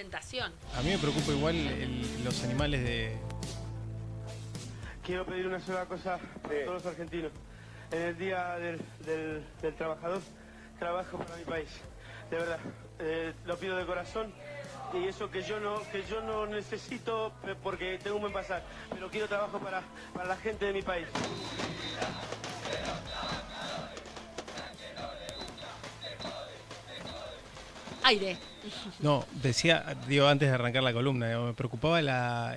representación. A mí me preocupa igual los animales de... Quiero pedir una sola cosa a todos los argentinos. En el Día del Trabajador, trabajo para mi país. De verdad, lo pido de corazón. Y eso que yo no necesito porque tengo un buen pasar. Pero quiero trabajo para la gente de mi país. Aire. No, digo, antes de arrancar la columna, digo, me preocupaba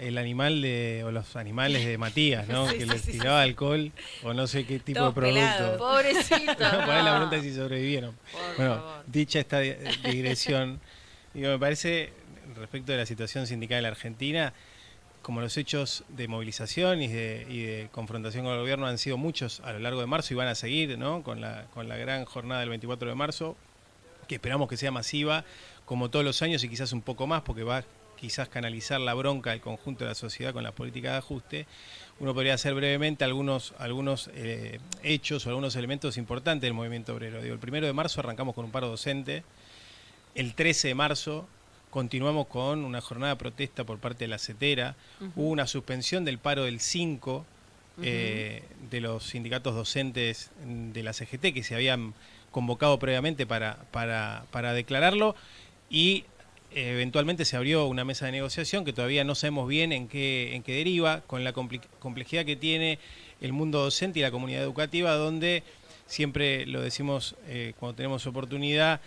el animal o los animales de Matías, ¿no? Sí, que sí, les sí, tiraba sí. alcohol o no sé qué tipo Todos de producto. pelados. Pobrecito. Poner la no. pregunta si sobrevivieron. Por Bueno, favor. dicha esta digresión, digo, me parece, respecto de la situación sindical en la Argentina, como los hechos de movilización y de confrontación con el gobierno han sido muchos a lo largo de marzo y van a seguir, ¿no? Con la gran jornada del 24 de marzo, que esperamos que sea masiva, como todos los años y quizás un poco más, porque va quizás canalizar la bronca del conjunto de la sociedad con las políticas de ajuste. Uno podría hacer brevemente algunos hechos o algunos elementos importantes del movimiento obrero. Digo, el 1 de marzo arrancamos con un paro docente, el 13 de marzo continuamos con una jornada de protesta por parte de la CETERA, hubo una suspensión del paro del 5 de los sindicatos docentes de la CGT que se habían convocado previamente para declararlo y eventualmente se abrió una mesa de negociación que todavía no sabemos bien en qué deriva, con la complejidad que tiene el mundo docente y la comunidad educativa, donde siempre lo decimos cuando tenemos oportunidad,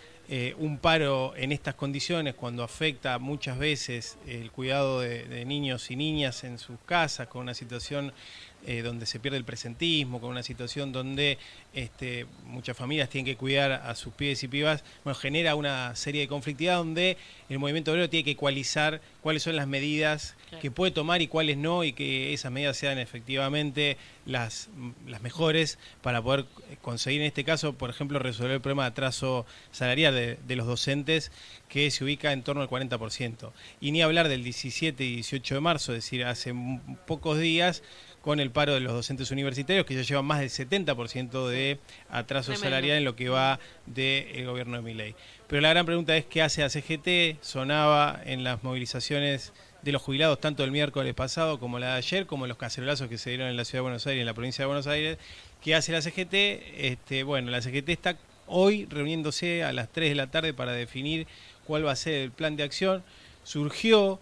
un paro en estas condiciones, cuando afecta muchas veces el cuidado de niños y niñas en sus casas, con una situación donde se pierde el presentismo, con una situación donde muchas familias tienen que cuidar a sus pibes y pibas, bueno, genera una serie de conflictividad donde el movimiento obrero tiene que ecualizar cuáles son las medidas que puede tomar y cuáles no, y que esas medidas sean efectivamente las mejores para poder conseguir, en este caso, por ejemplo, resolver el problema de atraso salarial de los docentes, que se ubica en torno al 40%. Y ni hablar del 17 y 18 de marzo, es decir, hace pocos días, con el paro de los docentes universitarios, que ya llevan más del 70% de atraso salarial en lo que va del gobierno de Milei. Pero la gran pregunta es qué hace la CGT. Sonaba en las movilizaciones de los jubilados, tanto el miércoles pasado como la de ayer, como los cacerolazos que se dieron en la Ciudad de Buenos Aires y en la provincia de Buenos Aires. ¿Qué hace la CGT? Bueno, la CGT está hoy reuniéndose a las 3 de la tarde para definir cuál va a ser el plan de acción. Surgió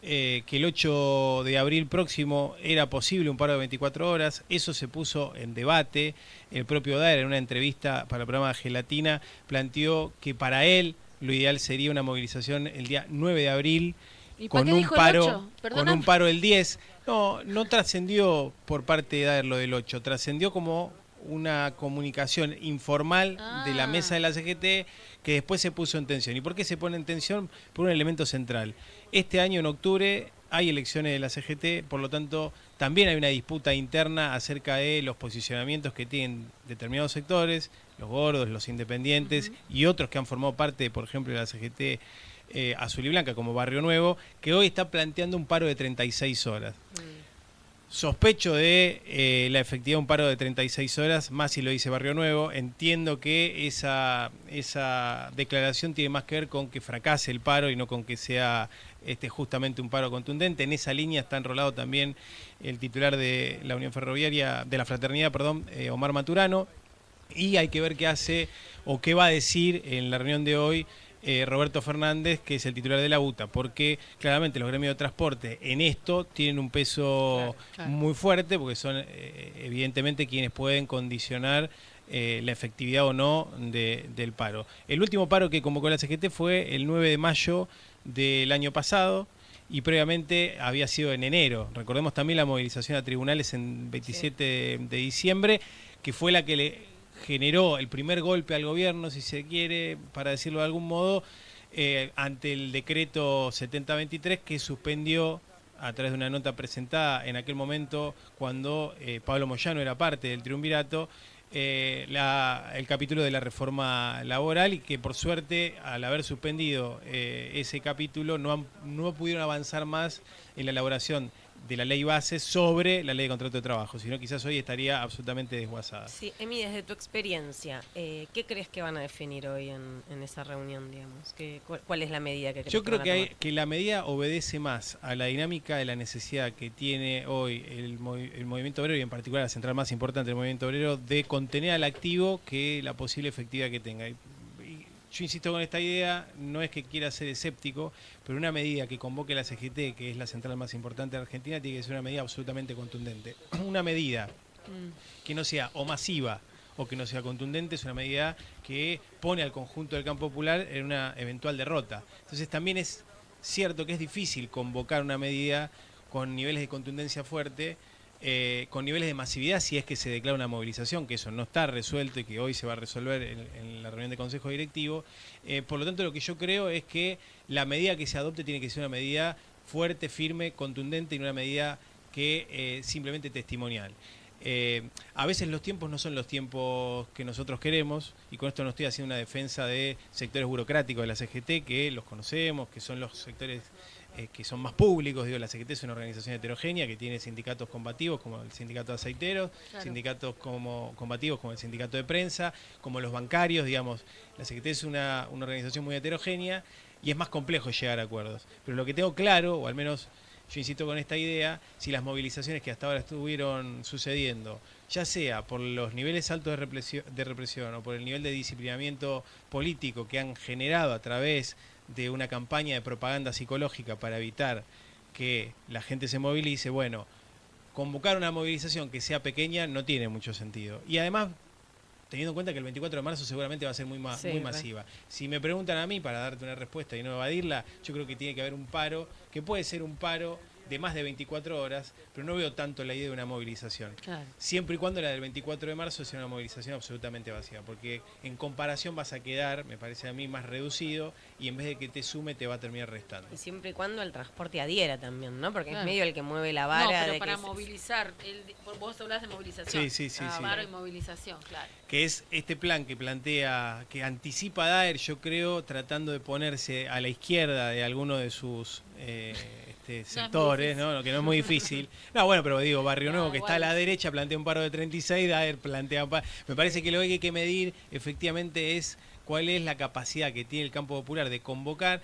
que el 8 de abril próximo era posible un paro de 24 horas, eso se puso en debate. El propio Daer, en una entrevista para el programa Gelatina, planteó que para él lo ideal sería una movilización el día 9 de abril, ¿Y con para qué un dijo paro, el 8? con Perdóname. un paro el 10. No trascendió por parte de Daer lo del 8, trascendió como una comunicación informal de la mesa de la CGT que después se puso en tensión. ¿Y por qué se pone en tensión? Por un elemento central. Este año, en octubre, hay elecciones de la CGT, por lo tanto, también hay una disputa interna acerca de los posicionamientos que tienen determinados sectores, los gordos, los independientes y otros que han formado parte, por ejemplo, de la CGT azul y blanca, como Barrio Nuevo, que hoy está planteando un paro de 36 horas. Sospecho de la efectividad de un paro de 36 horas, más si lo dice Barrio Nuevo. Entiendo que esa declaración tiene más que ver con que fracase el paro y no con que sea justamente un paro contundente. En esa línea está enrolado también el titular de la Unión Ferroviaria, de la Fraternidad, Omar Maturano. Y hay que ver qué hace o qué va a decir en la reunión de hoy Roberto Fernández, que es el titular de la UTA, porque claramente los gremios de transporte en esto tienen un peso muy fuerte, porque son evidentemente quienes pueden condicionar la efectividad o no del paro. El último paro que convocó la CGT fue el 9 de mayo del año pasado, y previamente había sido en enero. Recordemos también la movilización a tribunales en 27 de diciembre, que fue la que le generó el primer golpe al gobierno, si se quiere, para decirlo de algún modo, ante el decreto 7023, que suspendió, a través de una nota presentada en aquel momento cuando Pablo Moyano era parte del triunvirato, el capítulo de la reforma laboral, y que por suerte, al haber suspendido ese capítulo, no pudieron avanzar más en la elaboración de la ley base sobre la ley de contrato de trabajo, sino quizás hoy estaría absolutamente desguazada. Sí, Emi, desde tu experiencia, ¿qué crees que van a definir hoy en esa reunión, digamos? ¿Cuál es la medida que crees Yo que creo van a tomar? que la medida obedece más a la dinámica de la necesidad que tiene hoy el movimiento obrero, y en particular la central más importante del movimiento obrero, de contener al activo que la posible efectividad que tenga. Y yo insisto con esta idea, no es que quiera ser escéptico, pero una medida que convoque la CGT, que es la central más importante de Argentina, tiene que ser una medida absolutamente contundente. Una medida que no sea o masiva o que no sea contundente es una medida que pone al conjunto del campo popular en una eventual derrota. Entonces también es cierto que es difícil convocar una medida con niveles de contundencia fuerte, con niveles de masividad si es que se declara una movilización, que eso no está resuelto y que hoy se va a resolver en la reunión de Consejo Directivo. Por lo tanto, lo que yo creo es que la medida que se adopte tiene que ser una medida fuerte, firme, contundente y no una medida que simplemente testimonial. A veces los tiempos no son los tiempos que nosotros queremos, y con esto no estoy haciendo una defensa de sectores burocráticos de la CGT, que los conocemos, que son los sectores que son más públicos. Digo, la CGT es una organización heterogénea que tiene sindicatos combativos como el sindicato de aceiteros, claro, sindicatos como combativos como el sindicato de prensa, como los bancarios, digamos. La CGT es una organización muy heterogénea y es más complejo llegar a acuerdos. Pero lo que tengo claro, o al menos yo insisto con esta idea, si las movilizaciones que hasta ahora estuvieron sucediendo, ya sea por los niveles altos de represión o por el nivel de disciplinamiento político que han generado a través de una campaña de propaganda psicológica para evitar que la gente se movilice, bueno, convocar una movilización que sea pequeña no tiene mucho sentido. Y además, teniendo en cuenta que el 24 de marzo seguramente va a ser muy masiva. Si me preguntan a mí, para darte una respuesta y no evadirla, yo creo que tiene que haber un paro, que puede ser un paro de más de 24 horas, pero no veo tanto la idea de una movilización. Claro. Siempre y cuando la del 24 de marzo sea una movilización absolutamente vacía, porque en comparación vas a quedar, me parece a mí, más reducido y en vez de que te sume te va a terminar restando. Y siempre y cuando el transporte adhiera también, ¿no? Porque claro, es medio el que mueve la vara. No, pero de para que movilizar, vos hablás de movilización. Sí. Paro y movilización, claro. Que es este plan que plantea, que anticipa Daer, yo creo, tratando de ponerse a la izquierda de alguno de sus sectores, ¿no? Que no es muy difícil. No, bueno, pero digo, Barrio Nuevo, que está a la derecha, plantea un paro de 36, Daer plantea un paro. Me parece que lo que hay que medir efectivamente es cuál es la capacidad que tiene el campo popular de convocar,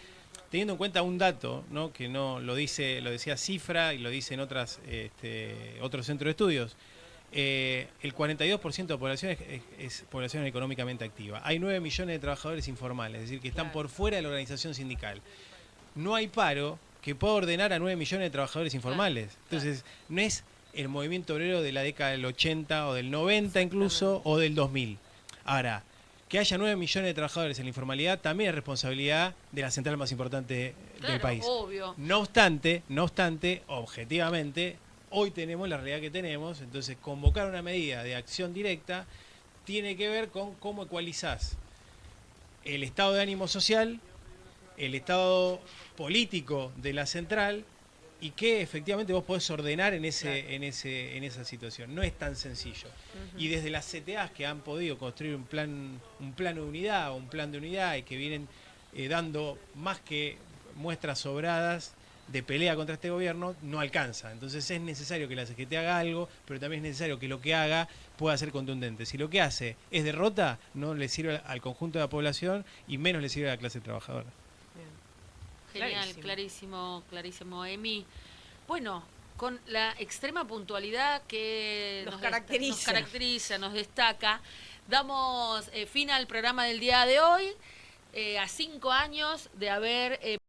teniendo en cuenta un dato, ¿no? Que no lo decía Cifra y lo dicen otros centros de estudios. El 42% de la población es población económicamente activa. Hay 9 millones de trabajadores informales, es decir, que están por fuera de la organización sindical. No hay paro que pueda ordenar a 9 millones de trabajadores informales. Entonces, no es el movimiento obrero de la década del 80 o del 90 incluso, o del 2000. Ahora, que haya 9 millones de trabajadores en la informalidad también es responsabilidad de la central más importante del país. Obvio. No obstante, objetivamente, hoy tenemos la realidad que tenemos, entonces convocar una medida de acción directa tiene que ver con cómo ecualizás el estado de ánimo social, el estado político de la central y que efectivamente vos podés ordenar en esa situación. No es tan sencillo. Y desde las CTAs que han podido construir un plano de unidad o un plan de unidad y que vienen dando más que muestras sobradas de pelea contra este gobierno, no alcanza. Entonces es necesario que la CGT haga algo, pero también es necesario que lo que haga pueda ser contundente. Si lo que hace es derrota, no le sirve al conjunto de la población y menos le sirve a la clase trabajadora. Genial, clarísimo, Emi. Bueno, con la extrema puntualidad que nos caracteriza, nos destaca, damos fin al programa del día de hoy, a 5 años de haber